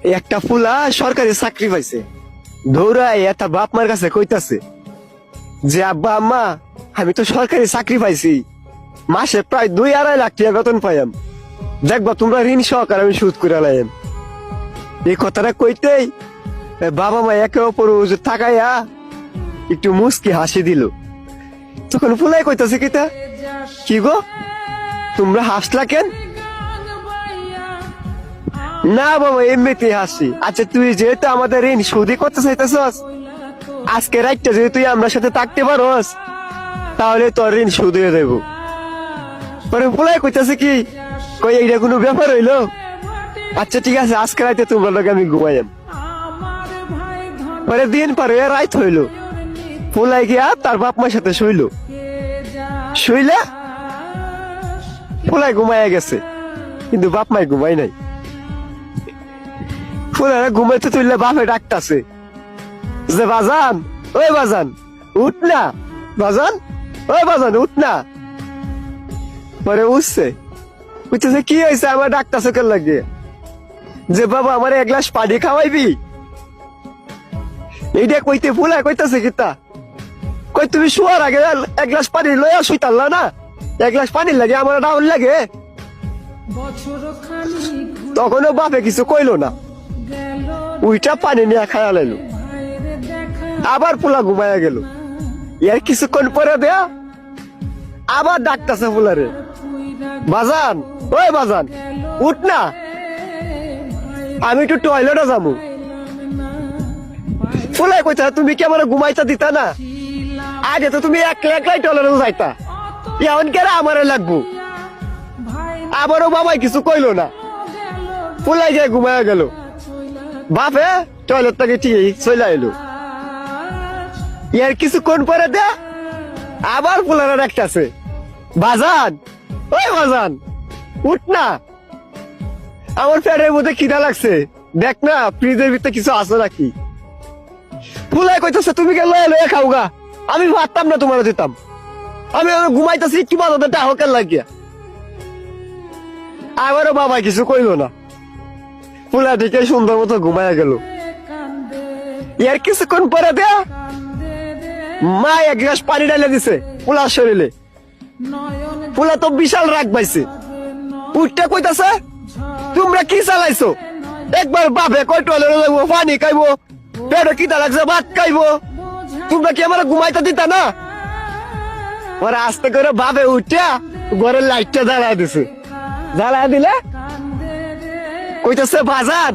একটা ফুলা সরকারি চাকরি পাইছে, দৌড়ায় একটা বাপ মার কাছে কইতাছে যে আব্বা আম্মা আমি তো সরকারি চাকরি পাইছি, মাসে প্রায় 2-2.5 লাখ টাকা বেতন পাইম, দেখবা তোমরা ঋণ সহকারে আমি সুদ করে লাইম। এই কথাটা কইতেই বাবা মা একে অপর তাকাইয়া একটু মুস্কি হাসি দিল। তখন ফুলাই কইতাছে কিতা, কি গো তোমরা হাসলা কেন? না বাবা এমনিতে হাসি। আচ্ছা তুই যেহেতু আমাদের ঋণ সুদি করতে চাইতেছস, আজকে রাইটটা যদি তুই আমরা সাথে থাকতে পারস তাহলে তোর ঋণ সুদ হয়ে দেবো। পরে ফুলাই কইতাছে কি, কই এইটা কোনো ব্যাপার হইলো? আচ্ছা ঠিক আছে আজকে রাইতে তোমরা লোক আমি ঘুমাইম। পরে দিন পরে রাইত হইলো, ফুলাই গিয়া তার বাপ মার সাথে শুইলো। শুইলে ফুলাই ঘুমাইয়া গেছে, কিন্তু বাপ মাই ঘুমাই নাই। ফুলারা ঘুমাইতে তুললে বাপে ডাকতাছে যে বাজান, ওই বাজান উঠ না, বাজান ওই বাজান উঠ না। পরে উঠছে, বুঝতেছে কি হয়েছে আমার ডাকতাছে কেন লাগে, যে বাবা আমার 1 গ্লাস পানি খাওয়াইবি। এইটা কইতে ফুলা কইতাছে কিতা, কই তুমি শোয়ার আগে 1 গ্লাস পানি লইয়া শুইতাল্লা না, 1 গ্লাস পানি লাগে আমার ডাউন লাগে। তখনও বাপে কিছু কইলো না, উইটা পানি নিয়ে খায়া লাইলো। আবার পোলা ঘুমাইয়া গেল। এর কিছুক্ষণ পরে দেয়া আবার ডাকতেছে ফুলারে, বাজান ওই বাজান উঠ না, আমি একটু টয়লেটে যাবো। ফুলাই কইতা তুমি কি আমার ঘুমাইতা দিতা না, আগে তো তুমি একলাই টয়লেটে যাইতা, এখন কেন আমারে লাগবো। আবারও বাবাই কিছু কইলো না, ফুলাই গিয়ে ঘুমাইয়া গেল। বাপে টয়লেট থেকে ঠিক চলে এলো। এর কিছুক্ষণ পরে দে আবার ফুলারা ডাকতেছে, বাজান ওই বাজান উঠ না, আমার পেটের মধ্যে খিদা লাগছে, দেখ না ফ্রিজের ভিতরে কিছু আছে নাকি। ফুলাই কইতেছে তুমি কে লয়ে লয়ে খাও গা, আমি ভাবতাম না তোমার দিতাম, আমি ঘুমাইতেছি একটু বাজাতে টাহকের লাগিয়া। আবারও বাবা কিছু কইলো না, ফুলা দিকে সুন্দর মতো ঘুমাইয়া গেল। এর কিছুক্ষণ পরে দেয়া মা 1 গ্লাস পানি ঢালে দিছে ফুলার শরীরে। ফুলা তো বিশাল রাগ পাইছে, উঠতে কইতাছে তোমরা কি চালাইছো, একবার বাপে কয় টয়লেটে যাবো, পানি খাইবো, পেটে খিদা লাগছে ভাত খাইবো, তোমরা কি আমার ঘুমাইতে দিতা না। ওরা আস্তে করে বাপে উঠা ঘরের লাইটটা জ্বালা দিছে, জ্বালা দিলে কইতাছে বাজান